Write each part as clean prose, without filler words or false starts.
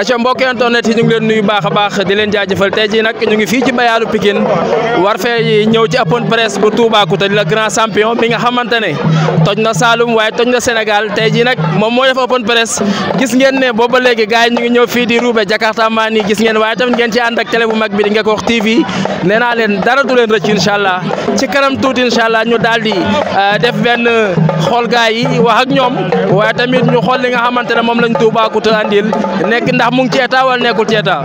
aca mbokk internet yi ñu ngi leen nuyu baax a baax di leen jaajëfal tey jii nag ñu ngi fii ci Bayaalu Pikine war fee ñëw ci open press bu Toubacouta di la grand champion bi nga xamante ne toj na Saloum waaye toj na Sénégal tey jii nag moom moo def open press gis ngeen ne booba léegi gars yi ñu ngi ñëw fii di Roubé Jakarta maa nii gis ngeen waaye tamit ngeen ci ànd ak télé bu mag bi di Ngekokh TV nee naa leen dara du leen rëcc incha allah ci kanam tuuti incha allah ñu daal di def benn xool gars yi wax ak ñoom waaye tamit ñu xool li nga xamante ne moom lañ Toubacouta andil nekk ndax mu ngi ci état wala nekkul ci état.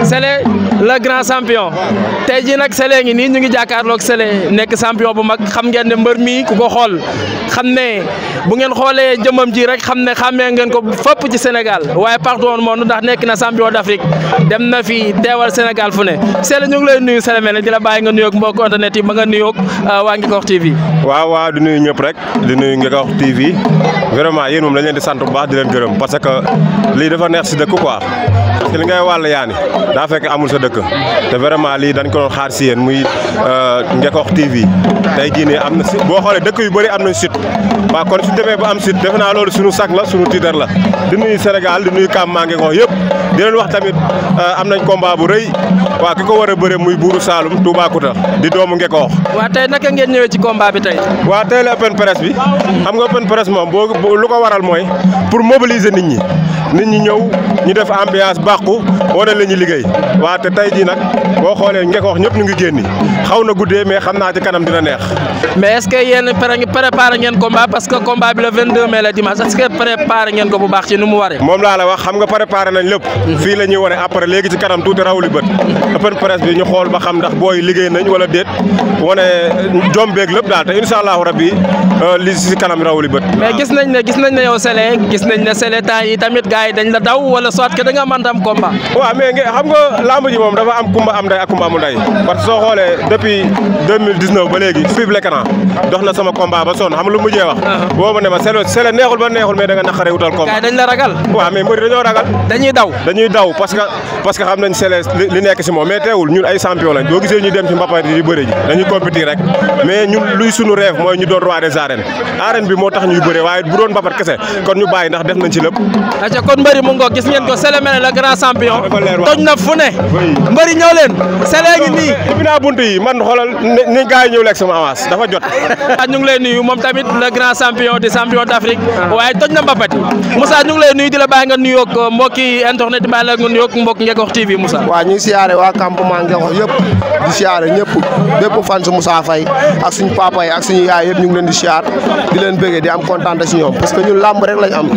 Sélé le grand champion tey jii nag Sélé ngi nii ñu ngi jàkkaarloog Sélé nekk champion bu mag xam ngeen ne mbër mi ku ko xool xam ne bu ngeen xoolee jëmmam ji rek xam ne xàmmee ngeen ko fépp ci Sénégal waaye partout au monde ndax nekk na champion d'Afrique dem na fi teewal Sénégal fu ne Sélé ñu ngi lay nuyu Sélé mel ne di la bàyyi nga nuyoog mbokk internet yi ba nga nuyoog waa Ngekokh TV. waaw di nuyu ñëpp rek di nuyu Ngekokh TV vraiment yéen moom dañ leen di sant bu baax di leen gërëm parce que lii dafa neex si dëkk quoi. parce que li ngay wàll yaani daa fekk amul sa dëkk te vraiment lii dañ ko doon xaar si yéen muy Ngekokh TV tey jii nii am na si boo xoolee dëkk yu bëri am nañ site waaw kon su demee ba am site defe naa loolu suñu sac la suñu tiitar la di nuyu Sénégal di nuyu Kamba Ngekokh yëpp di leen wax tamit am nañ combat bu rëy waaw ki ko war a bëre muy buuru Saloum Toubacouta di doomu Ngekokh. waaw tey naka ngeen ñëwee ci combat bi tey. waaw tey la open press bi xam nga open press moom boo lu ko waral mooy pour mobiliser nit ñi ñëw ñu def ambiance bàqu wane la ñu liggéey waaw te tey jii nag boo xoolee Ngekokh ñëpp ñu ngi génni xaw na guddee mais xam naa ci kanam dina neex. mais est-ce que yéen préparé ngeen combat parce que combat bi le 22 mai la dimanche est-ce que préparé ngeen ko bu baax ci nu mu waree. moom laa la wax xam nga préparé nañ lépp. fii la ñuy wane après léegi ci kanam tuuti rawuli bët. open press bi ñu xool ba xam ndax booy liggéey nañ wala déet wane jom beeg lépp daal te incha allahu rabbi li ci kanam rawuli bët. mais gis nañ ne yow Sélé gis nañ ne Sélé temps yi tamit gars yi dañ la daw wala soit que da nga mën am combat. waaw mais xam nga lamb ji moom dafa am kumba am nday ak kumba amul nday parce que soo xoolee depuis 2019 ba léegi fii l'écran dox na sama combat ba sonn xam lu mujjee wax. boobu ne ma Sélé neexul ba neexul mais da nga naqaree wutal combat. gars yi dañ la ragal. waaw mais mbëri dañoo ragal. dañuy daw parce que xam nañ Sélé li nekk si moom mais teewul ñun ay champion lañ boo gisee ñu dem ci mbapat yi di bëre ji dañuy compétir rek mais ñun luy sunu rêve mooy ñu doon roi des arènes arène bi moo tax ñuy bëre waaye bu doon mbapat kese kon ñu bàyyi ndax def nañ ci lépp. aca kon mbëri mu ngoog gis ngeen ko Sélé mel le grand champion toj na fu ne mbëri ñëw leen Sélé ngi nii ubbi naa bunt yi man xoolal ni gars yi ñëw lekk sama avance dafa jot. ñu ngi lay nuyu moom tamit le grand champion di champion d'Afrique waaye toj na mbapat yi Moussa ñu ngi lay nuyu di la bàyyi nga nuyoog mbokki internet yi bàyyi la nga nuyoog mbokk Ngekokh TV Moussa. waaw ñu ngi siyaare waa campement Ngekokh yëpp di siyaare ñëpp bépp fan su Moussa Faye ak suñu papa yi ak suñu yaay yëpp ñu ngi leen di siyaar di leen bëggee di am kontaan si ñoom parce que ñun làmb rek lañ am.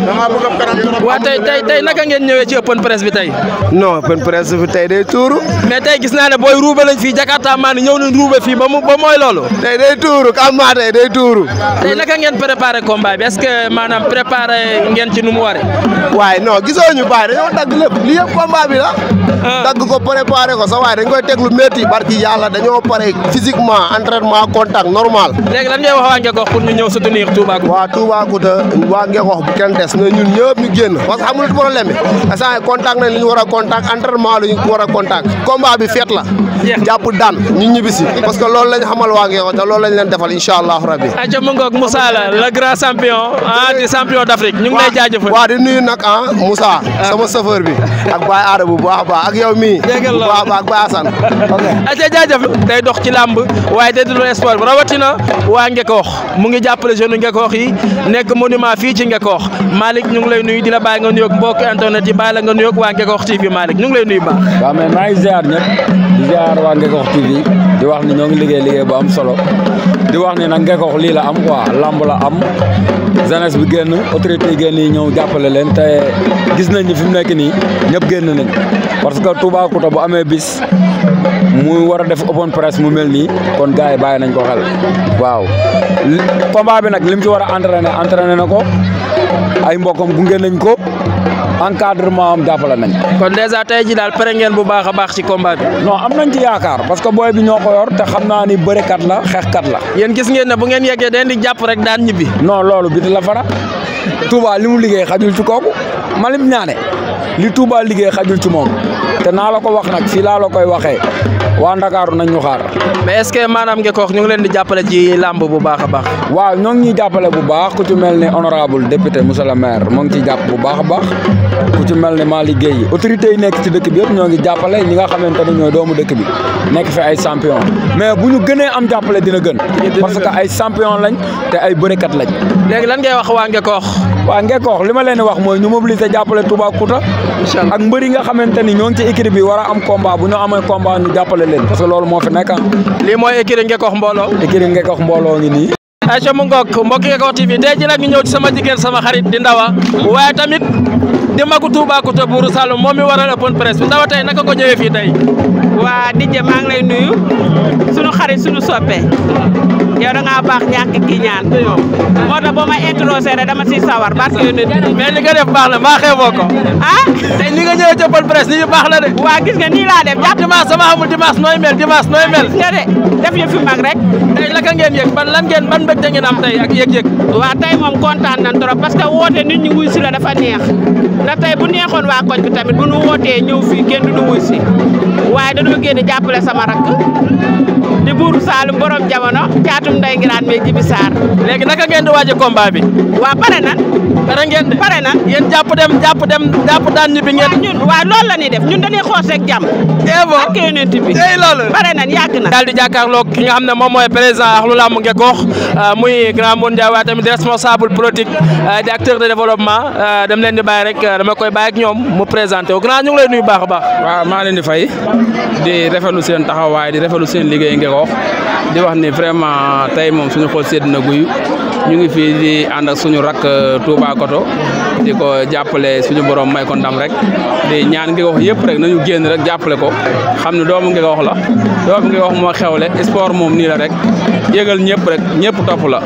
waaw tey naka ngeen ñëwee ci open press bi tey. non open press bi tey day tuuru. mais tey gis naa ne booy Roubé lañ fii Jakarta maa ni ñëw nañ Roubé fii ba mooy loolu. tey day tuuru Kamba tey day tuuru. tey naka ngeen préparé combat bi est-ce que maanaam préparé ngeen ci nu mu waree. waaye non gisoo ñu bàyyi dañoo dagg lépp lii yëpp combat bi la. dagg ko préparé ko sa waaye dañ koy teg lu métti barki yàlla dañoo pare physiquement entraînement contact normal. léegi lan ngay wax waa Ngekokh pour ñu ñëw soutenir Toubacouta. waa Toubacouta waa Ngekokh bu kenn des na ñun ñëpp ñu génn parce que amul problème bi instant contact nañ li ñu war a contact entraînement la ñu war a contact combat bi feet la jàpp daan ñu ñibbisi parce que loolu lañ xamal waa Ngeko te loolu lañ leen defal incha allahu rabbi. aca mu ngoog Moussa la le grand champion di champion d'Afrique ñu ngi lay jaajëfal. waaw di nuyu nag Moussa sama chauffeur bi ak Baye Aada bu baax a baax ak yow mii bu baax a baax ak Baye Assane. aca jaajëf day dox ci làmb waaye day dund sport rawatina waa Ngekoox mu ngi jàppale jeune Ngekoox yi nekk monument fii ci Ngekoox Malick ñu ngi lay nuyu di la bàyyi nga nuyoog mbokk internet yi bàyyi la nga nuyoog waa Ngekoox TV Malick ñu ngi lay nuyu baax. waaw mais maa ngi ziar ñëpp di ziar waa Ngekoox TV di wax ni ñoo ngi liggéey bu am solo di wax ni nag Ngekoox lii la am quoi lamb la am jeunesse bi génn autorité yi génn yi ñëw jàppale leen te gis nañ ni fi mu nekk nii ñëpp génn nañ parce que Toubacouta bu amee bis mu war a def open press mu mel nii kon gars yi bàyyi nañ ko xel waaw combat bi nag lim ci war a entraîné na ko ay mbokkam gunge nañ ko encadrement am jàppale nañ. kon dèjà tey ji daal pare ngeen bu baax a baax ci combat bi. non am nañ ci yaakaar parce que booy bi ñoo ko yor te xam naa ni bërekat la xeexkat la. yéen gis ngeen ne bu ngeen yeggee den di jàpp rek daan ñibbi. non loolu biti la fara Touba li mu liggéey xajul ci kooku Malim Ñaane li Touba liggéey xajul ci moom te naa la ko wax nag fii laa la koy waxee waa Ndakaaru nañ ñu xaar. mais est-ce que maanaam Ngekoox ñu ngi leen di jàppale ci làmb bu baax a baax. waaw ñoo ngi ñuy jàppale bu baax ku ci mel ni honorable député monsieur le maire moo ngi ciy jàpp bu baax a baax ku ci mel ni Malick Gueye autorités yi nekk ci dëkk bi yëpp ñoo ngi jàppale ñi nga xamante ne ñooy doomu dëkk bi nekk fi ay champion mais bu ñu gënee am jàppale dina gën. parce que ay champion lañ te ay bërekat lañ. léegi lan ngay wax waa Ngekoox. waa Ngekoox li ma leen di wax mooy ñu mobiliser jàppale Toubacouta ak mbër yi nga xamante ni ñoo ngi ci équipe bi war a am combat bu ñu amee combat ñu jàppale leen parce que loolu moo fi nekk lii mooy écurie Ngekoox mbooloo. écurie Ngekoox mbooloo ngi nii. ayca mu ngoog mbokk Ngekoox TV tey jii nag ñu ñëw ci sama jigéen sama xarit di Ndawa waaye tamit di magu Toubacouta Buuru Saloum moom mi waral open press bi Ndawa tey naka ko ñëwee fii tey. waa DJ maa ngi lay nuyu sunu xarit sunu soppe yow da ngaa baax ñàkk ki ñaan moo tax boo ma introsé rek dama siy sawar parce que mais li nga def baax na maa xeeboo ko. tey ni nga ñëwee ci open press nii baax na de. waa gis nga nii laa def jàpp dimanche sama xamul dimanche nooy mel gis nga de def yëf fi mag rek. tey la ka ngeen yëg ban mbégte ngeen am tey ak yëg-yëg. waa tey moom kontaan nañ trop parce que woote nit ñi wuy si la dafa neex ndax tey bu neexoon waa koñ bi tamit bu nu wootee ñëw fii kenn du nu wuy si waaye dañoo génn jàppale sama rakk di Buuru Saloum borom jamono caatum nday ngiraan mais Jibi Sarr. léegi naka ngeen di waaje combat bi. waa pare nan. pare nan. yéen jàpp daan ñibbi ngeen. waaw ñun waaw loolu la ñuy def ñun dañuy xoos rek jàmm. ak yonent bi loolu. pare nan yàgg na. daal di jàkkaarloo ki nga xam ne moom mooy président Ahlou Lamb Ngekoox muy grand Moundiaye waaye tamit responsable politique di acteur de développement dem leen di bàyyi rek dama koy bàyyi ak ñoom mu présenté wu grand ñu ngi lay nuyu baax a baax. waaw maa leen di fay di rafetlu seen taxawaay di rafetlu seen liggéey Ngekoox di wax ni vraiment tey moom suñu xool sedd na guyu ñu ngi fii di ànd ak suñu rakk Toubacouta di ko jàppale suñu borom may ko ndam rek di ñaan Ngekoox yëpp rek nañu génn rek jàppale ko xam ne doomu Ngekoox la doomu Ngekoox moo xewle sport moom nii la rek yëgal ñëpp rek ñëpp topp la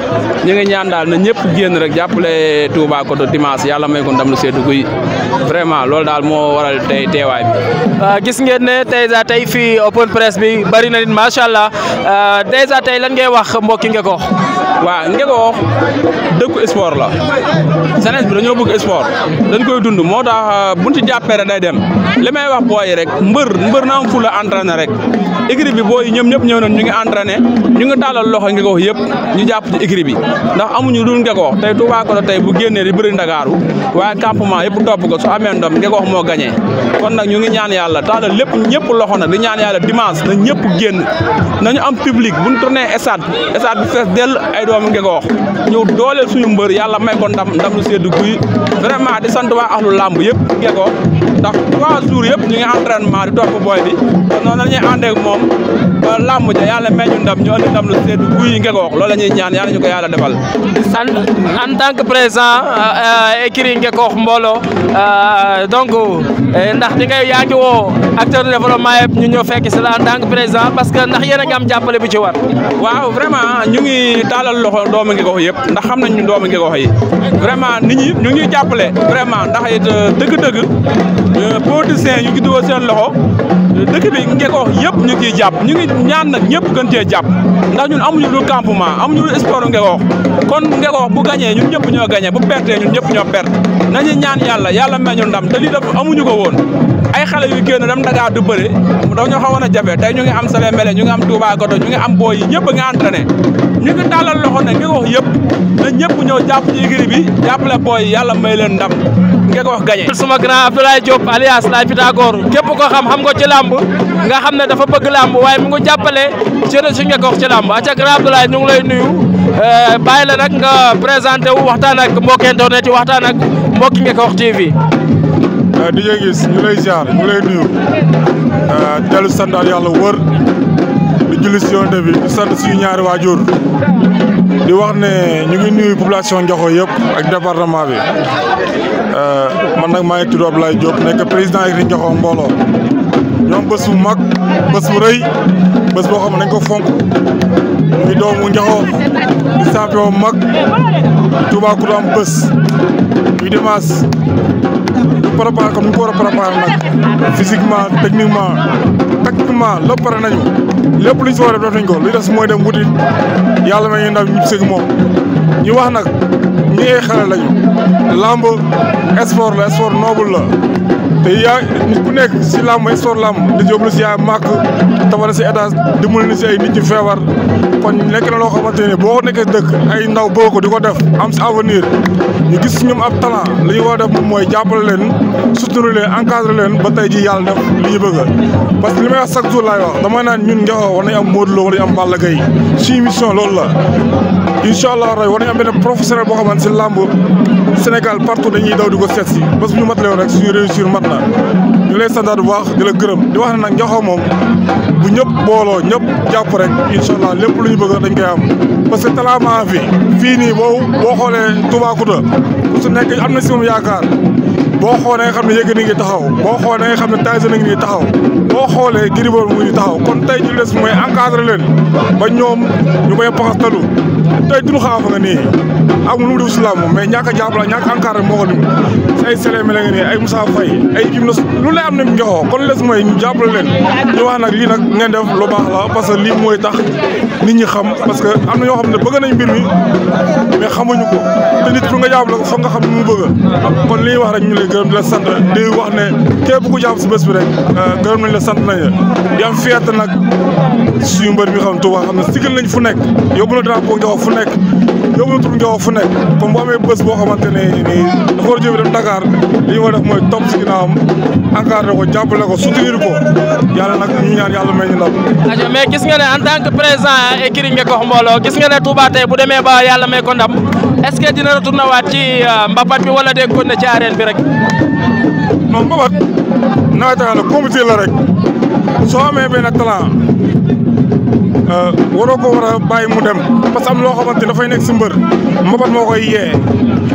ñu ngi ñaan daal na ñëpp génn rek jàppale Toubacouta dimanche yàlla may ko ndam lu seddu guy vraiment loolu daal moo waral tey teewaay bi. gis ngeen ne tey fii open press bi bari na nit macha allah dèjà tey lan ngay wax mbokki Ngekoox. waaw Ngekoox dëkku sport la jeunesse bi dañoo bëgg sport dañ koy dund moo tax buñ ci jàppee rek day dem li may wax booy rek mbër na am fu la entraîné rek équipe bi booy ñoom ñëpp ñëw nañ ñu ngi entraîné ñu ngi tàllal loxo Ngekoox yëpp ñu jàpp ci équipe bi ndax amuñu dul Ngekoox tey Toubacouta tey bu génnee di bëri Ndakaaru waaye campement yëpp topp ko su amee ndam Ngekoox moo gagné kon nag ñu ngi ñaan yàlla tàllal lépp ñëpp loxo nag di ñaan yàlla dimanche na ñëpp génn nañu am public buñ tourné stade bi fees dell ay doomu Ngekoox ñëw dooleel suñu mbër yàlla may ko ndam lu seddu guy vraiment di sant waa Ahlou Lamb yëpp Ngekoox ndax 3 jours yëpp ñu ngi entraînement di topp booy bi kon noonu la ñuy àndee ak moom ba lamb ja yàlla may ñu ndam ñu andi ndam lu seddu guy Ngekoox loolu la ñuy ñaan yàlla ñu ko yàlla defal. en tant que président écurie Ngekoox mbooloo donc ndax di ngay yaa ngi woo acteur de développement yëpp ñu ñëw fekk si la en tant que président parce que ndax yéen a ngi am jàppale bi ci war. waaw vraiment ñu ngi taalal loxo doomu Ngekoox yëpp ndax xam nañ ñu doomu Ngekoox yi vraiment nit ñi ñu ngi jàppale vraiment ndax it dëgg-dëgg politiciens ñu ngi dugal seen loxo dëkk bi Ngekoox yëpp ñu ngi ciy jàpp ñu ngi ñaan nag ñëpp gën cee jàpp ndax ñun amuñu lu campement amuñu lu sport Ngekoox kon Ngekoox bu gañee ñun ñëpp ñoo gañee bu pertee ñun ñëpp ñoo perte nañu ñaan yàlla may ñu ndam te lii def amuñu ko woon ay xale yu génn dem Dakar du bëre dañoo xawoon a jafe tey ñu ngi am Sele Mbele ñu ngi am Touba Goto ñu ngi am booy yi ñëpp a ngi entraîné ñu ngi tàllal loxo nag Ngekoox yëpp na ñëpp ñëw jàpp ci écurie bi jàppale booy yi yàlla may leen ndam Ngekoox gagné. suma grand Abdoulaye Diop alias Laye Pythagore képp ko xam nga ci làmb nga xam ne dafa bëgg làmb waaye mu ngi jàppale jeunesse Ngekoox ci làmb acca grand Abdoulaye ñu ngi lay nuyu bàyyi la nag nga présenté wu waxtaan ak mbokki internet yi waxtaan ak mbokki Ngekoox TV. di nga gis ñu lay ziar ñu lay nuyu dellu santaat yàlla wër di julli si yoonte bi di sant suñu ñaari waajur di wax ne ñu ngi nuyu population Ngekoox yëpp ak département bi man nag maa ngi tudd Abdoulaye Diop nekk président écurie Ngekoox mbooloo ñoom bés bu mag bés bu rëy bés boo xam ne dañ ko fonk muy doomu Ngekoox di champion mag Toubacouta am bés muy dimanche préparé comme ni ko war a préparé nag physiquement techniquement tactiquement lépp pare nañu lépp luñ si war a def nañ ko li des mooy dem wuti yàlla may ñu ndaw ñu sëg moom ñu wax nag ñi ay xale lañu lamb sport la sport noble la te yaa nit ku nekk si lamb sport lamb di yóbbu si yaay màkk tawala si état dimbali ni si ay nit ñu feebar kon nekk na loo xamante ne boo nekkee dëkk ay ndaw boo ko di ko def am si avenir ñu gis si ñoom ab talent li ñu war a def moom mooy jàppale leen soutenir leen encadrer leen ba tey ji yàlla def li ñu bëgg parce que li may wax chaque jour laay wax damay naan ñun Ngekoox war nañu am Modou Lo war nañu am Balla Gaye suñu mission loolu la incha allah war nañu am benn professionnel boo xamante si làmb Sénégal partout dañuy daw di ko seet si parce que ñu matale woon rek suñu réussir mat na ñu lay santaat bu baax di la gërëm di wax ne nag Ngekoox moom bu ñëpp booloo ñëpp jàpp rek incha allah lépp lu ñu bëgg dañ koy am parce que talent maa fi fii nii boo xoolee Toubacouta su nekk am na si moom yaakaar boo xoolee nga xam ne Yékini ngi taxaw boo xoolee nga xam ne Tyson ngi taxaw boo xoolee Gris Bordeaux mu ngi taxaw kon tey ji des mooy encadré leen ba ñoom ñu bañ a paxastalu tey duñu xaafa nga nii amul lu mu def si làmb mais ñàkk a jàppale ñàkk a encadré moo ko dim ay Sele Mbele nga nii ay Moussa Faye ay gymnas lu lay am ne Ngekoox kon les mooy ñu jàppale leen ñu wax nag lii nag ngeen def lu baax la parce que lii mooy tax nit ñi xam parce que am na ñoo xam ne bëgg nañ mbir mi mais xamuñu ko te nit pour nga jàppale ko foog nga xam ni mu bëgg kon li ñuy wax rek ñu lay gërëm di la sant di wax ne képp ku jàpp si bés bi rek gërëm nañ la sant nañ la di am fierté nag suñu mbër mi xam Touba xam ne sigal nañ fu nekk yóbbu na drapeau Ngekoox fu nekk yóbbu na tur Ngekoox fu nekk kon bu amee bés boo xamante ne nii dafa war a jóge dem Dakar li ñu war a def mooy topp si ginnaawam encadré ko jàppale ko soutenir ko yàlla nag ñu ñaan yàlla may ñu ndam. mais gis nga ne en tant que président écurie Ngekoox mbooloo gis nga ne Touba tey bu demee ba yàlla may ko ndam est-ce que dina retourné waat ci mbapat bi wala dégg ko ne ci arène bi rek. non mbapat nawetaan la compétition la rek soo amee benn talent waroo ko war a bàyyi mu dem parce que am loo xamante dafay nekk si mbër mbapat moo koy yee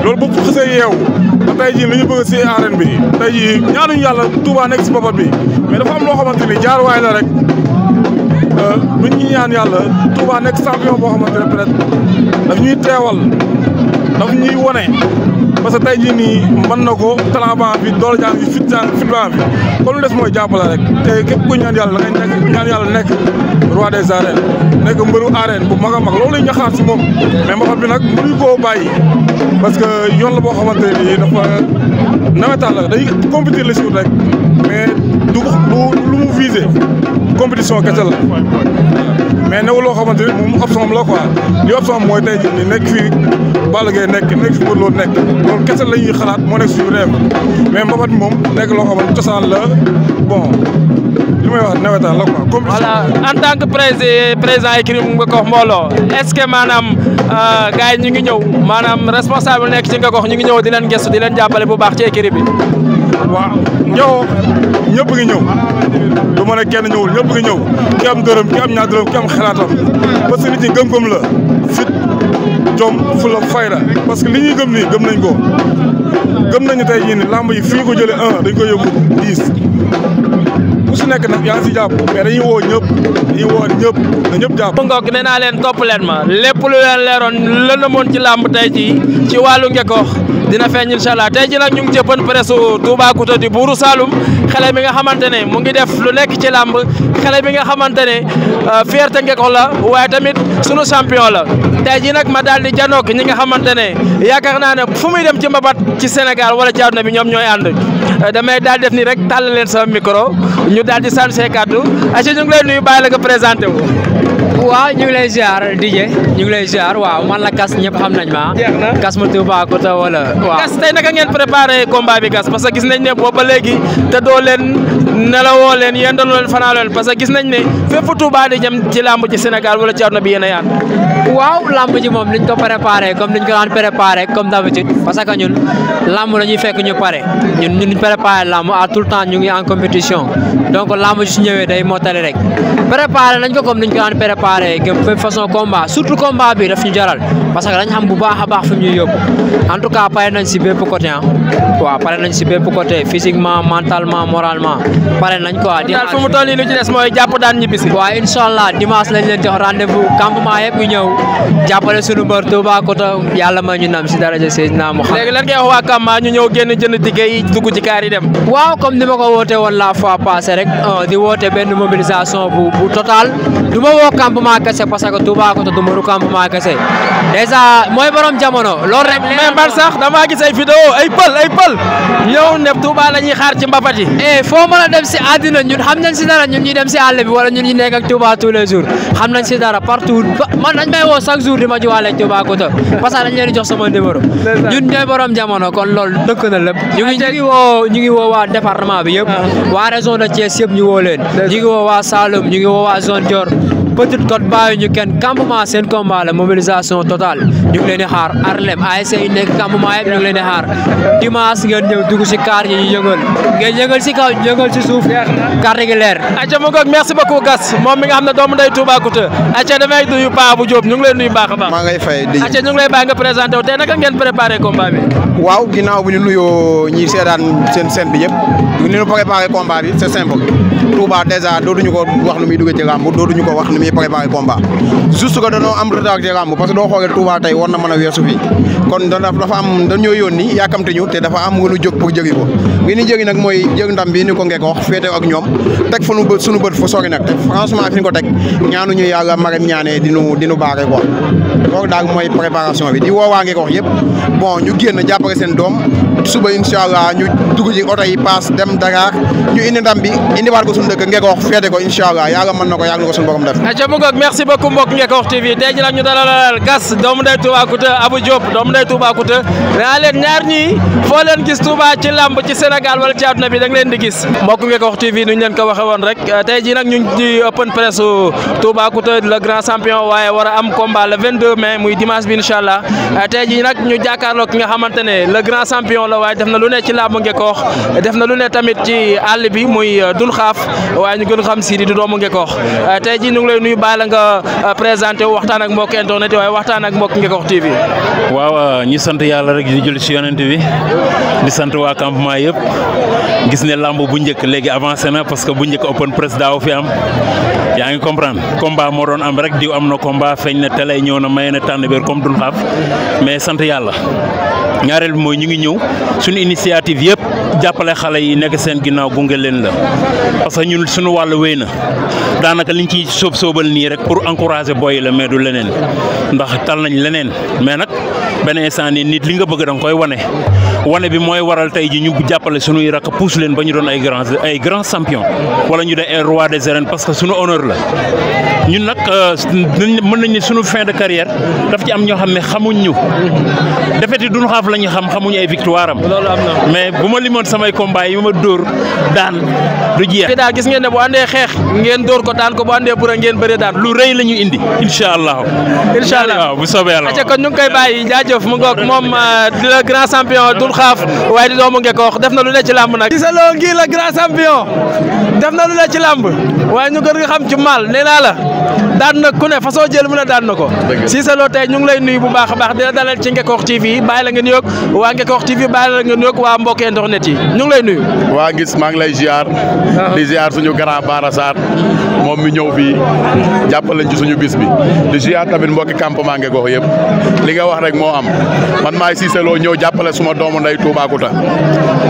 loolu bu xasee yeewu ba tey jii li ñu bëgg si arène bi tey jii ñaanuñu yàlla Touba nekk si mbapat bi mais dafa am loo xamante ni jaaruwaay la rek bu ñu ñaan yàlla Touba nekk champion boo xamante ne peut-être daf ñuy teewal daf ñuy wone parce que tey jii nii mën na ko talent baa fi doole jàng fi fit baa fi kon lu des mooy jàppale rek te képp ku ñaan yàlla da ngay nekk ñaan yàlla nekk roi des arènes nekk mbëru arène bu mag a mag loolu la ñu ñaxaar si moom mais mbapat bi nag mënuñu koo bàyyi parce que yoon la boo xamante ne nii dafa nawetaan la day compétir la si wut rek mais du lu mu visé compétition kese la mais newul loo xamante ni moom option am la quoi li option am mooy tey jii nii nekk fii Balla Gaye nekk fi Modou Lo nekk loolu kese la ñuy xalaat moo nekk suñu rêve mais mbapat moom nekk loo xamante cosaan la bon li may wax nawetaan la quoi. voilà en tant que président écurie Ngekoox mbooloo est-ce que maanaam gars yi ñu ngi ñëw maanaam responsable nekk ci Ngekoox ñu ngi ñëw di leen gëstu di leen jàppale bu baax ci écurie bi. waaw ñëpp ngi ñëw du ma ne kenn ñëwul ñëpp ngi ñëw ki am dërëm ki am ñaar dërëm ki am xalaatam parce que nit ñi gëm-gëm la fit jom fulla fayda parce que li ñuy gëm nii gëm nañ ko gëm nañu tey jii nii lamb yi fi ñu ko jëlee 1 dañ koy yóbbu 10 mosu si nekk nag yaa ngi si jàpp mais dañuy woo ñëpp na ñëpp jàpp. ngoog nee naa leen topp leen ma lépp lu leen leeroon lëndëmoon ci làmb tey jii ci wàllu Ngekoox dina feeñ incha allah tey jii nag ñu ngi ci open presse Toubacouta di buuru Saloum xale bi nga xamante ne mu ngi def lu nekk ci làmb xale bi nga xamante ne fierté Ngekoox la waaye tamit sunu champion la tey jii nag ma daal di janook ñi nga xamante ne yaakaar naa ne fu muy dem ci mbabat ci Sénégal wala ci àdduna bi ñoom ñooy ànd damay daal def ni rek tàll leen sama micro ñu daal di sànni see kàddu aci ñu ngi lay nuyu bàyyi la nga présenté wu. waaw ñu ngi lay ziar DJ ñu ngi lay ziar waaw man la Kas ñëpp xam nañ ma. jeex na Kas ma Toubacouta wala waaw. Kas tey naka ngeen préparé combat bi Kas parce que gis nañ ne boobu ba léegi te doo leen nelawoo leen yendaloo leen fanaaloo leen parce que gis nañ ne fépp Touba di jëm ci làmb ci Sénégal wala ci àdduna bi yéen a yaan. waaw lamb ji moom niñ ko préparé comme niñ ko daan préparé comme d'habitude parce que ñun lamb la ñuy fekk ñu pare ñun ñu préparé lamb à tout le temps ñu ngi en compétition donc lamb ji su ñëwee day mottali rek préparé nañ ko comme niñ ko daan préparé que façon combat surtout combat bi daf ñu jaral parce que dañ xam bu baax a baax fi ñuy yóbbu en tout cas pare nañ si bépp côté ah waaw pare nañ si bépp côté physiquement mentalement moralement pare nañ quoi. daal fu mu toll nii lu ci des mooy jàpp daan ñibbisi. waaw incha allah dimanche lañ leen jox rendez-vous campement yëpp ñu ñëw jàppale sunu mbër Toubacouta yàlla ma ñu nam si daraja Seydina Muhammad. léegi lan ngay wax waa campement ñu ñëw génn jënd ticket yi dugg ci kaar yi dem. waaw comme ni ma ko woote woon la fois passée rek di woote benn mobilisation bu total du ma woo campement kese parce que Toubacouta du mbëru campement kese dèjà mooy borom jamono loolu rek. mais man sax damaa gis ay vidéo ay pël ñëw ne Touba la ñuy xaar ci mbapat yi. foo mën a dem si àddina ñun xam nañ si dara ñun ñuy dem si àll bi wala ñun ñu nekk ak Touba tous les jours xam nañ si dara partout man dañ may woo chaque jour di ma jiwaale Toubacouta parce que dañ leen di jox sama numéro ñun ñooy borom jamono kon loolu dëkk na lépp ñu ngi woo waa département bi yëpp waa région de Thiès yëpp ñu woo leen ñu ngi woo waa Saloum ñu ngi woo waa zone Dior Petite Côte bàyyi ñu kenn campement seen combat la mobilisation totale ñu ngi leen di xaar Arlem ASC yi nekk campement yëpp ñu ngi leen di xaar dimanche ngeen ñëw dugg si kaar yi ñu yëngal ngeen yëngal si kaw yëngal si suuf carte gi leer. Aca mu ngoog merci beaucoup Gas moom mi nga xam ne doomu ndey Toubacouta Aca damay nuyu Pa Abou Diop ñu ngi leen nuyu baax a baax. maa ngay fay di Aca ñu ngi lay bàyyi nga présenté wu tey naka ngeen préparé combat bi. waaw ginnaaw bu ñu nuyoo ñi seedaan seen scène bi yëpp ni ñu préparé combat bi c'est simple Touba déjà dootuñu ko wax nu muy duggee ci làmb dootuñu ko wax nu muy préparé combat juste que dañoo am retard ci làmb parce que doo xoolee Touba tey war na mën a weesu fii kon dafa am dañoo yónni yàkkamte ñu te dafa am nga nu jóg pour jëgi ko li ñu jëgi nag mooy jëg ndam bi ni ko Ngekoox féete ak ñoom teg fa nu bët suñu bët fa sori nag te franchement fi ñu ko teg ñaanuñu yàlla marem ñaanee dinu baare quoi loolu daal mooy préparation bi di woowaa Ngekoox yëpp bon ñu génn jàppale seen doom suba incha allah ñu dugg ci oto yi paas dem Dakar ñu indi ndam bi indiwaat ko suñu dëkk Ngekoox féete ko incha allah yàlla mën na ko yàlla na ko suñu borom def. Aca mu ngoog merci beaucoup mbokk Ngekoox TV tey jii nag ñu dalal Gas doomu ndey Toubacouta Abou Diop doomu ndey Toubacouta naa leen ñaar ñii foo leen gis Touba ci lamb ci Sénégal wala ci àdduna bi da nga leen di gis mbokk Ngekoox TV nu ñu leen ko waxee woon rek tey jii nag ñu ngi ci open presse Toubacouta le grand champion waaye war a am combat le 22 mai muy dimanche bi incha allah tey jii nag ñu jàkkaarloo ki nga xamante ne le grand champion la waaye def na lu ne ci lamb Ngekoox def na lu ne tamit ci àll bi muy dun xaaf waaye ñu gën xam si di doomu Ngekoox tey jii ñu ngi lay nuyu bàyyi la nga présenté wu waxtaan ak mbokk internet yi waaye waxtaan ak mbokk Ngekoox TV. waaw ñu sant yàlla rek di jël ci yonent bi di sant waa campement yëpp gis ne lamb bu njëkk léegi avancé na parce que bu njëkk open press daaw fi am yaa ngi comprendre combat moo doon am rek diw am na combat feeñ na télé ñëw na may na tànn béer comme dun xaaf mais sant yàlla ñaareel bi mooy ñu ngi ñëw suñu initiative yëpp jàppale xale yi nekk seen ginnaaw gunge leen la parce que ñun suñu wàll wéy na daanaka liñ ci soobal nii rek pour encourager boy la mais du leneen ndax tal nañ leneen mais nag benn instant nii nit li nga bëgg da nga koy wane bi mooy waral tey ji ñu jàppale suñuy rakk pousse leen ba ñu doon ay grands champions wala ñu doon ay roi des arènes parce que suñu honneur la ñun nag mën nañ ne suñu fin de carrière daf ci am ñoo xam ne xamuñ ñu defeti duñu xaaf la ñu xamuñu ay victoire am mais bu ma limoon samay combat yi ma dóor daan du jeex. daal gis ngeen ne bu andee xeex ngeen dóor ko daan ko bu andee bëre ngeen bëre daan lu rëy la ñu indi incha allah. waaw bu soobee yàlla. acca kon ñu ngi koy bàyyi jaajëf mu ngoog moom di le grand champion dul xaaf waaye di doomu Ngekoox def na lu ne ci làmb nag. Cissé Lo ngi la grand champion def na lu ne ci làmb waaye ñu gën nga xam ci mal nee naa la daan na ku ne façon jël mu ne daan na ko. Cissé Lo tey ñu ngi lay nuyu bu baax a baax di la dalal ci Ngekoox TV bàyyi la nga nuyoog waa Ngekoox TV bàyyi la nga nuyoog waa mbokk internet yi. ñu ngi lay nuyu. waa gis maa ngi lay ziar. di ziar suñu grand Bara Sarr moom mi ñëw fii jàppale ci suñu bis bi di ziar tamit mbokki campement Ngekox yëpp li nga wax rek moo am man maay Cissé Lo ñëw jàppale suma doomu nday Toubacouta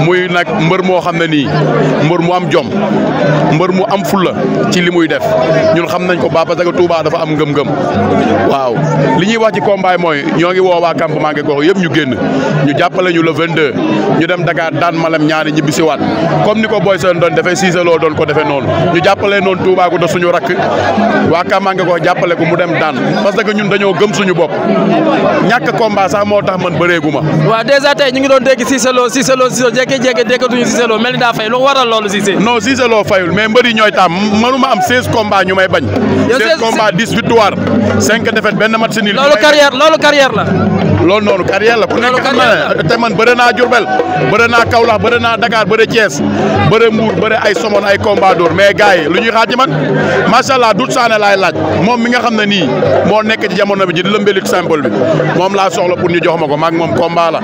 muy nag mbër moo xam ne nii mbër mu am jom mbër mu am fulla ci li muy def ñun xam nañ ko ba parce que Touba dafa am ngëm-ngëm waaw li ñuy wax ci combat mooy ñoo ngi woo waa campement Ngekox yëpp ñu génn ñu jàppale ñu le 22 ñu dem Dakar daan Malem ñaari ñibbi si waat comme ni ko Boy Sène doon defee Cissé Lo doon ko defee noonu ñu jàppale noonu Toubacouta suñu rakk waa campement Ngekox jàppale ko mu dem daan parce que ñun dañoo gëm suñu bopp ñàkk combat sax moo tax man bëreegu ma. waaw dèjà tey ñu ngi doon dégg Cissé Lo jékki-jékki déggatuñu Cissé Lo mel ni daa fay lu waral loolu Cissé. non Cissé Lo fayul mais mbëri ñooy tam mënuma am 16 combats ñu may bañ. 16 combats 10 victoires 5 défaites benn match nul. loolu carrière la. loolu noonu carrière la ku nekk xam na te man bëre naa Diourbel bëre naa Kaolack bëre naa Dakar bëre Thiès bëre Mbour bëre ay Somone ay combat d'or mais gars yi lu ñuy xaar ci man macha allah Doudou Sané laay laaj moom mi nga xam ne nii moo nekk ci jamono bi ji lëmbee lutte simple bi moom laa soxla pour ñu jox ma ko maag moom combat la.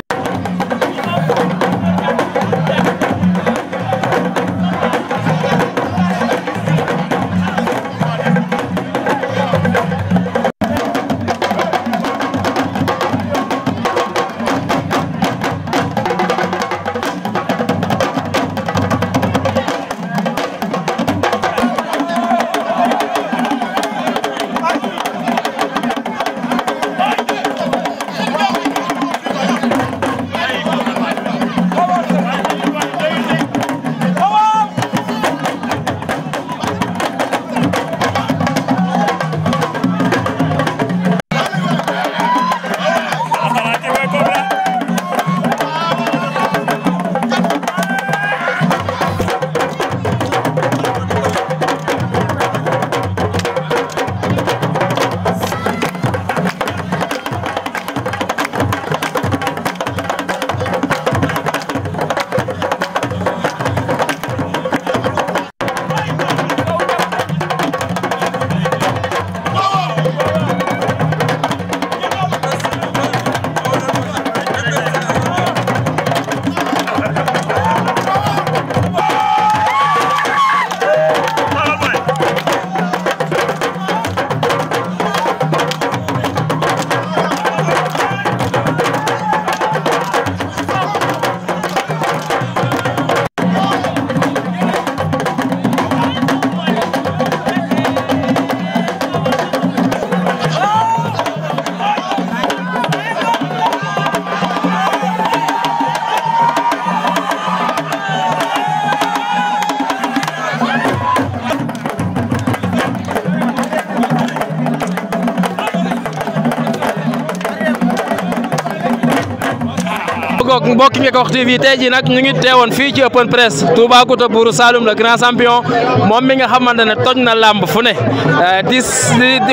mbokki Ngekox TV tey jii nag ñu ngi teewoon fii ci open press Toubacouta buuru Saloum le grand champion moom mi nga xamante ne toj na làmb fu ne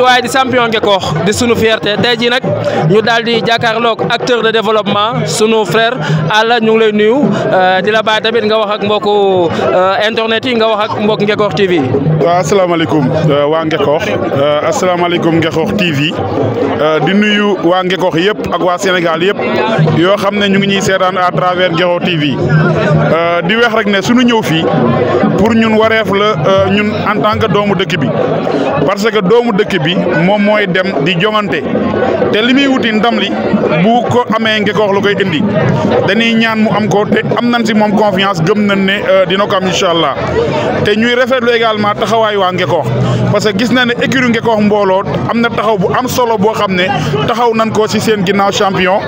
waaye di champion Ngekox di sunu fierté tey jii nag ñu daal di jàkkaarloog acteur de développement sunu frère Alla ñu ngi lay nuyu di la bàyyi tamit nga wax ak mbokku internet yi nga wax ak mbokk Ngekox TV. waaw asalaamaaleykum waa Ngekox asalaamaaleykum Ngekox TV di nuyu waa Ngekox yëpp ak waa Sénégal yëpp yoo xam ne ñu ngi ñuy seetaan à travers Ngekox TV di wax rek ne suñu ñëw fii pour ñun wareef la ñun en tant que doomu dëkk bi parce que doomu dëkk bi moom mooy dem di jongante te li muy wuti ndam li bu ko amee Ngekox la koy indi dañuy ñaan mu am ko te am nañ si moom confiance gëm nañ ne dina ko am incha allah te ñuy rafetlu également taxawaay waa Ngekox parce que gis na ne écurie Ngekox mbooloo am na taxaw bu am solo boo xam ne taxaw nañ ko si seen ginnaaw champion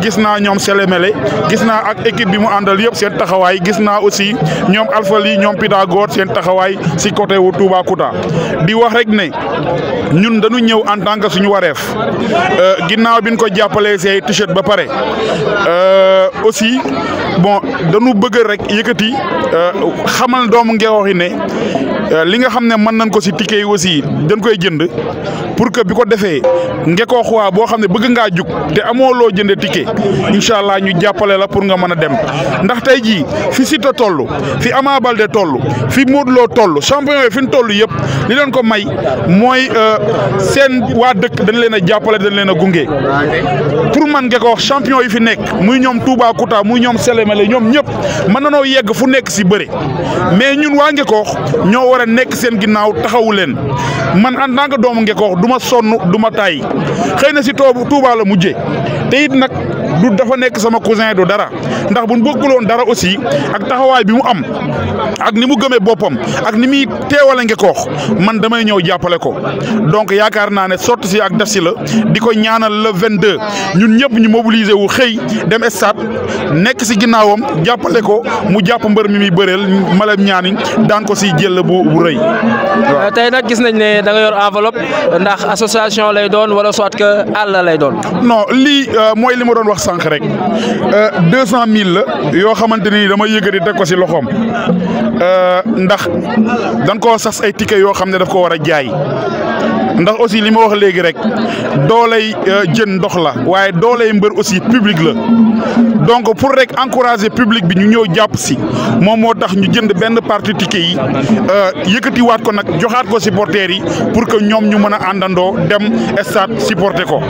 gis naa ñoom Sélémélé gis naa ak équipe bi mu àndal yëpp seen taxawaay gis naa aussi ñoom Alfali ñoom Pythagore seen taxawaay si côté wu Toubacouta di wax rek ne ñun dañu ñëw en tant que suñu wareef ginnaaw bi ñu ko jàppalee say t-shirt ba pare aussi bon dañu bëgg rek yëkkati xamal doomu Ngekox yi ne li nga xam ne mën nañ ko si ticket yi aussi dañ koy jënd pour que bi ko defee Ngekox waa boo xam ne bëgg ngaa jug te amoo loo jënd ticket incha allah ñu jàppale la pour nga mën a dem ndax tey jii fi Siteu toll fi Ama Baldé toll fi Modou Lo toll champion yi fi ñu toll yëpp li leen ko may mooy seen waa dëkk dañ leen a jàppale dañ leen a gunge pour man nga ko wax champion yi fi nekk muy ñoom Toubacouta muy ñoom Sélémélé ñoom ñëpp mën nanoo yegg fu nekk si bëre mais ñun waa Ngekoox ñoo war a nekk seen ginnaaw taxawu leen man en tant que doomu Ngekoox du ma sonn du ma tàyyi xëy na si Touba la mujjee te it nag du dafa nekk sama cousin du dara ndax buñ bëgguloon dara aussi ak taxawaay bi mu am ak ni mu gëmee boppam ak ni muy teewale Ngekoox man damay ñëw jàppale ko donc yaakaar naa ne sotti si ak def si la di ko ñaanal le 22 ñun ñëpp ñu mobiliser wu xëy dem stade nekk si ginnaawam jàppale ko mu jàpp mbër mi muy bëreel Malem Niani daan ko si jël bu rëy. waaw tey nag gis nañ ne da nga yor enveloppe ndax association lay doon wala soit que àll lay doon. non lii mooy li ma doon wax sànq rek 200000 la yoo xamante ni dama yëgati teg ko si loxoom ndax dañ koo sas ay ticket yoo xam ne daf ko war a jaay. ndax aussi li ma wax léegi rek dooley jën ndox la waaye dooley mbër aussi public la donc pour rek encourager public bi ñu ñëw jàpp si moom moo tax ñu jënd benn partie ticket yi yëkkatiwaat ko nag joxaat ko supporters yi pour que ñoom ñu mën a àndandoo dem stade supporter ko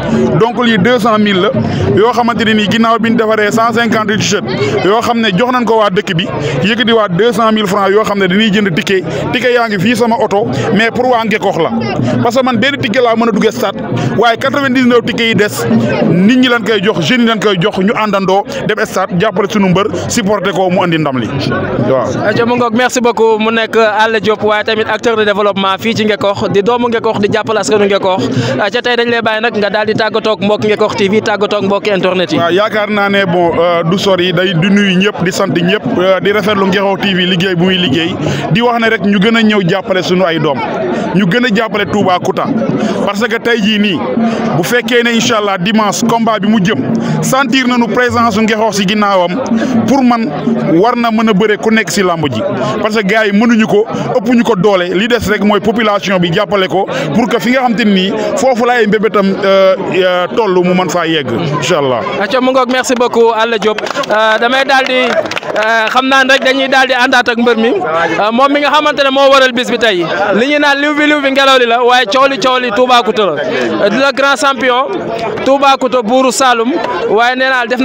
donc lii 200000 la yoo xamante ne nii ginnaaw bi ñu defaree 150 t-shirt yoo xam ne jox nañ ko waa dëkk bi yëkkatiwaat 200000 francs yoo xam ne dañuy jënd ticket yaa ngi fii sama oto mais pour waa Ngekoox la parce que man benn ticket laa mën a duggee stade waaye 99 ticket yi des nit ñi lañ koy jox jeunes yi lañ koy jox ñu àndandoo dem stade jàppale sunu mbër supporter ko mu andi ndam li waaw. ajo mu ngoog merci beaucoup mu nekk Alla Diop waaye tamit acteur de développement fii ci Ngekoox di doomu Ngekoox di jàppale askanu Ngekoox ca tey dañ lay bàyyi nag nga daal di tàggatoo ak mbokk Ngekoox TV tàggatoo ak mbokk internet yi. waaw yaakaar naa ne bon du sori day di nuyu ñëpp di sant ñëpp di rafetlu Ngekoox TV liggéey bu muy liggéey di wax ne rek ñu gën a ñëw jàppale sunu ay doom ñu gën a jàppale Toubacouta parce que tey jii nii bu fekkee ne incha allah dimanche combat bi mu jëm sentir nañu présence su Ngekoox si ginnaawam pour man war na mën a bëre ku nekk si lamb ji parce que gars yi mënuñu ko ëpp ñu ko doole li des rek mooy population bi jàppale ko pour que fi nga xam te nii foofu laay mbébétam toll mu mën faa yegg incha allah. aco mu ngoog merci beaucoup Alla Diop damay daal di xam naa rek dañuy daal di àndaat ak mbër mi moom mi nga xamante ne moo waral bis bi tey li ñu naan liw bi ngelaw li la waaye coow li Toubacouta la di la grand champion Toubacouta buuru Saloum waaye nee naa def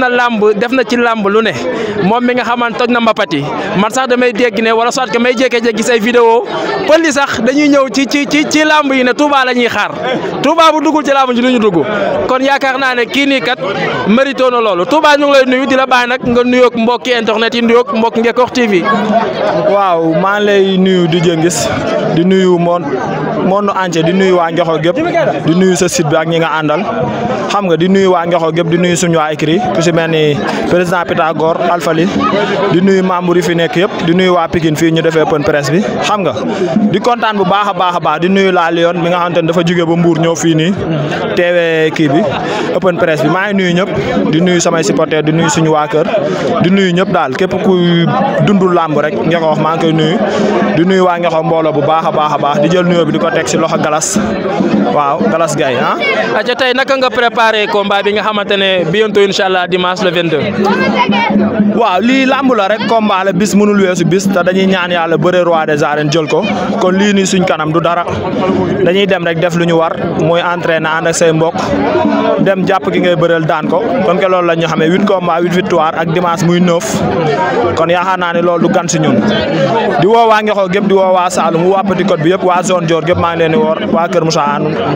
na ci làmb lu ne moom mi nga xamante toj na mbapat yi man sax damay dégg ne wala soit que may jékkee-jékki gis ay vidéo pël yi sax dañuy ñëw ci làmb yi ne Touba la ñuy xaar Touba bu duggul ci làmb ji du ñu dugg kon yaakaar naa ne kii nii kat mérito na loolu Touba ñu ngi lay nuyu di la bàyyi nag nga nuyoog mbokki internet yi nuyoog mbokk Ngekoox TV. waaw maa ngi lay nuyu di jëngis di nuyu monde entier di nuyu waa Ngekoox gépp di nuyu sa site bi ak ñi nga àndal xam nga di nuyu waa Ngekoox gépp di nuyu suñu waa écrit ku si mel ni président Pythagore Alfali di nuyu membre yi fi nekk yëpp di nuyu waa Pikine fii ñu defee open presse bi xam nga di kontaan bu baax a baax di nuyu la Lyon mi nga xamante ne dafa jóge ba Mbour ñëw fii nii teewee kii bi open presse bi maa ngi nuyu ñëpp di nuyu samay supporters di nuyu suñu waa kër di nuyu ñëpp daal képp kuy dundul làmb rek Ngekoox maa ngi koy nuyu di nuyu waa Ngekoox mbooloo bu baax a baax di jël nuyoo bi di ko teg si loxo Galas waaw Galas Gaye ah. aca tey naka nga préparé combat bi nga xamante ne bientôt incha allah dimanche le 22. waaw lii làmb la rek combat la bis mënul weesu bis te dañuy ñaan yàlla bëre roi des arènes jël ko kon lii nii suñ kanam du dara dañuy dem rek def lu ñu war mooy entraîner ànd ak say mbokk dem jàpp ki ngay bëreel daan ko comme que loolu la ñu xamee 8 combats 8 victoire ak dimanche muy 9 kon yaakaar naa ne loolu du gan si ñun di woo waa Ngekoox gépp di woo waa Saloum waa Petite Côte bi yëpp waa zone Dior gépp maa ngi leen di woo waa Kër Moussa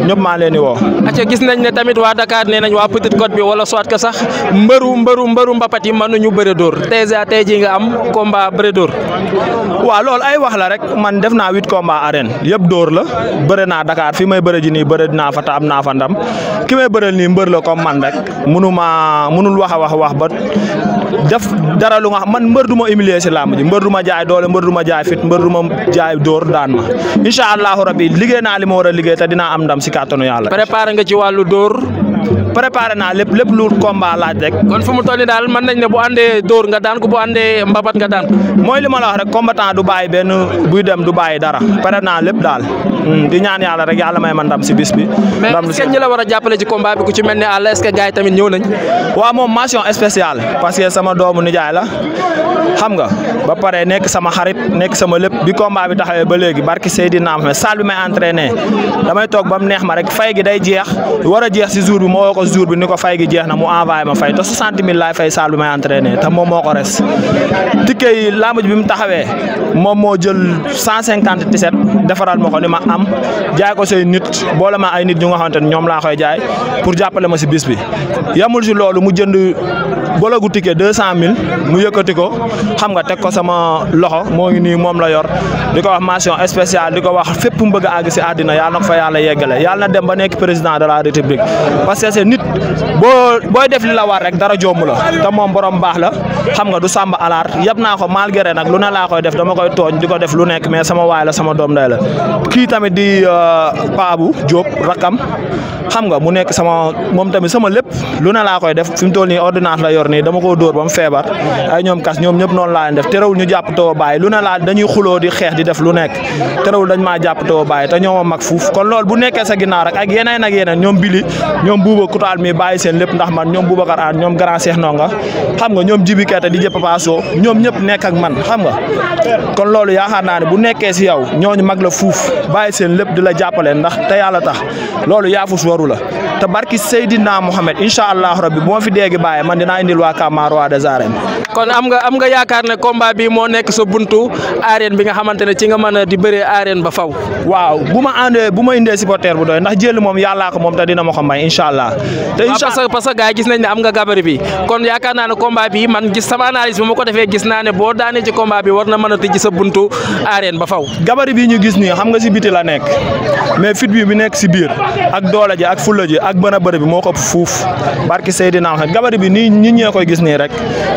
ñëpp maa ngi leen di woo. acca gis nañ ne tamit waa Dakar nee nañ waa Petite Côte bi wala soit que sax mbëru mbapat yi mënuñu bëre dóor tey jii nga am combat bëre dóor. waaw loolu ay wax la rek man def naa 8 combats arène yëpp dóor la bëre naa Dakar fi may bëre ji nii bëre dinaa fa ta am naa fa ndam ki may bëreel nii mbër la comme man rek mënul wax ba def dara lu nga man mbër du ma humilier si làmb ji mbër du ma jaay doole mbër du ma jaay fit mbër du ma jaay dóor daan ma incha allahu rabbi liggéey naa li ma war a liggéey te dinaa am ndam si kàttanu yàlla. préparé nga ci wàllu dóor préparé naa lépp lu combat laaj rek. kon fu mu toll nii daal mën nañ ne bu àndee dóor nga daan ko bu àndee mbapat nga daan. mooy li ma la wax rek combattant du bàyyi benn buy dem du bàyyi dara pare naa lépp daal di ñaan yàlla rek yàlla may ma ndam si bis bi. mais est-ce que ñi la war a jàppale ci combat bi ku ci mel ne àll est-ce que gars yi tamit ñëw nañ. waaw moom mention spéciale parce que sama doomu nijaay la xam nga ba pare nekk sama xarit nekk sama lépp bi combat bi taxawee ba léegi barki Seydina Mohamed salle bi may entraîné damay toog ba mu neex ma rek fay gi day jeex war a jeex si jour bi ma woo ko jour bi ni ko fay gi jeex na mu envoyé ma fay te 60 000 laay fay salle bi may entraîné te moom moo ko res ticket yi lamb ji bi mu taxawee moom moo jël 157 defaral ma ko ni ma am jaay ko say nit boole ma ay nit ñu nga xamante ne ñoom laa koy jaay pour jàppale ma si bis bi yamul si loolu mu jënd bologu ticket 200 000 mu yëkkati ko xam nga teg ko sama loxo moo ngi nii moom la yor di ko wax mention spéciale di ko wax fépp mu bëgg a àgg si àddina yàlla na ko fa yàlla yeggale yàlla na dem ba nekk président de la république parce que c'est nit booy def li la war rek dara jomb la te moom borom baax la xam nga du sàmba alaar yëpp naa ko malgré nag lu ne laa koy def dama koy tooñ di ko def lu nekk mais sama waay la sama doom day la kii tamit di Paabu Diop rakam xam nga mu nekk sama moom tamit sama lépp lu ne laa koy def fi mu toll nii ordonnance la yor nii dama ko dóor ba mu feebar ay ñoom kas ñoom ñëpp noonu laa leen def terewul ñu jàpp too bàyyi lu ne laa dañuy xuloo di xeex di def lu nekk terewul dañ maa jàpp too bàyyi te ñoom a mag fuuf kon loolu bu nekkee sa ginnaaw rek ak yeneen ñoom Bili ñoom Bouba Koutal mi bàyyi seen lépp ndax man ñoom Boubacar Aan ñoom grand Cheikh Ndonga xam nga ñoom Jibi Kete di jëpp Papa Sow ñoom ñëpp nekk ak man xam nga kon loolu yaakaar naa ne bu nekkee si yow ñooñu mag la fuuf bàyyi seen lépp di la jàppale ndax te yàlla tax loolu yaafus waru la te barki Seydina Mohamed incha allah rabbi bu ma fi dégg bàyyi man dinaa indil waa Kama roi des arènes. kon am nga yaakaar ne combat bi moo nekk sa buntu arène bi nga xamante ne ci nga mën a di bëree arène ba faw. waaw bu ma indee supporter bu doy ndax jël moom yàllaa ko moom te dina ma ko may incha allah. te incha allah parce que gars yi gis nañ ne am nga gabari bi kon yaakaar naa ne combat bi man gis sama analyse bu ma ko defee gis naa ne boo daanee ci combat bi war na mën a tëj sa buntu arène ba faw. gabari bi ñu gis nii xam nga si biti la nekk mais fit bi nekk si biir ak doole ji ak fulla ji ak bën a bëri bi moo ko ëpp fuuf barki Seydina Mohamed gabari bi nii nit ñee koy gis nii rek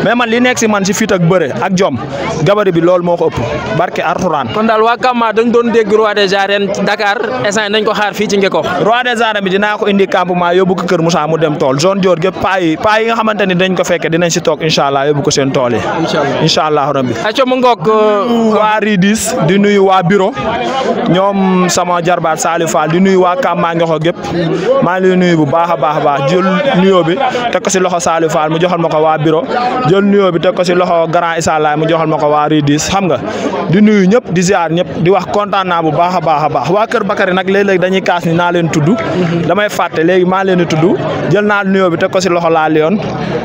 mais man li nekk si man si fit ak bëre ak jom gabari bi loolu moo ko ëpp barki Alxuraan. kon daal waa Kama dañ doon dégg roi des arènes Dakar instant nañ ko xaar fii ci Ngeko. roi des arènes bi dinaa ko indi campement yóbbu ko Kër Moussa mu dem tool zone Dior gépp paa yi nga xamante ni dañ ko fekke dinañ si toog incha allah yóbbu ko seen tool yi. incha allah rabbi. ayca mu ngoog waa Ridis di nuyu waa bureau ñoom sama jarbaat Salif Fall di nuyu waa Kama Ngeko gépp maa ngi lay nuyu bu baax a baax jël nuyoo bi teg ko si loxo Salif Fall mu joxal ma ko waa bureau jël nuyoo bi teg ko si loxo grand Issa Laye mu joxal ma ko waa Ridis xam nga di nuyu ñëpp di ziar ñëpp di wax kontaan naa bu baax a baax waa Kër Bakary nag léeg-léeg dañuy kaas ni naa leen tudd damay fàtte léegi maa leen di tudd jël naa nuyoo bi teg ko si loxo laa Lion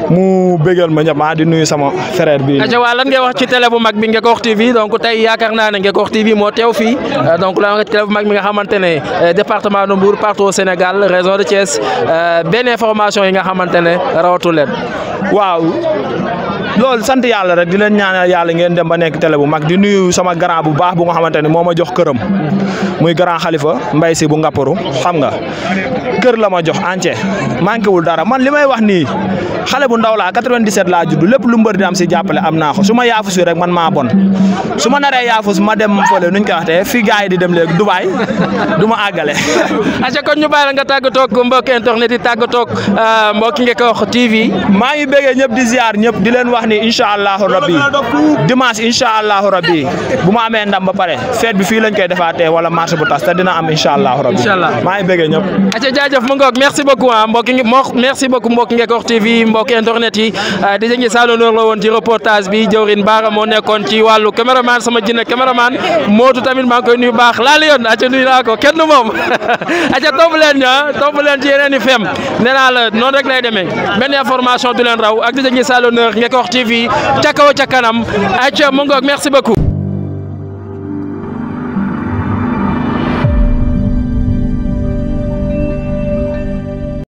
mu bégal ma ñëpp di nuyu sama frère bi. aja waa lan ngay wax ci télé bu mag bi Ngeko TV donc tey yaakaar naa ne Ngeko TV moo teew fii donc la nga télé bu mag bi nga xamante ne département de Mbour partout au Sénégal région de Thiès benn information yi nga xamante ne rawatu leen. waaw loolu sant yàlla rek di leen ñaanal yàlla ngeen dem ba nekk télé bu mag di nuyu sama grand bu baax bu nga xamante ne moo ma jox këram muy grand Khalifa Mbaye si bu Ngapparu xam nga kër la ma jox entier manqué wul dara man li may wax nii xale bu ndaw laa 97 laa judd lépp lu mbër di am si jàppale am naa ko su ma yaafus rek man maa bon su ma naree yaafus ma dem fële nuñ koy waxtee fii gars yi di dem léegi Dubaay du ma àggale. aca kon ñu bàyyi la nga tàggatoo ak mbokk internet yi tàggatoo ak mbokk Ngeko TV. maa ngi bëggee ñëpp di ziar ñëpp di leen wax ni incha allahu rabbi dimanche incha allahu rabbi bu ma amee ndam ba pare fête bi fii lañ koy defaatee wala marché bu tas te dina am incha allahu rabbi. incha allah maa ngi bëggee ñëpp. aca jaajëf mu ngoog merci beaucoup merci beaucoup mbokk Ngeko TV mbokk internet yi di jëngi Salo Nour la woon ci reportage bi Jawrin Baara moo nekkoon ci wàllu caméraman sama jinne caméraman Moodu tamit maa ngi koy nuyu baax laa la yoon aca nuyu naa ko kenn moom aca topp leen ci yeneen i fem nee naa la noonu rek lay demee benn information du leen raw ak di jëngi Salo Nour Ngeko TV ca kaw ca kanam aca mu ngoog merci beaucoup.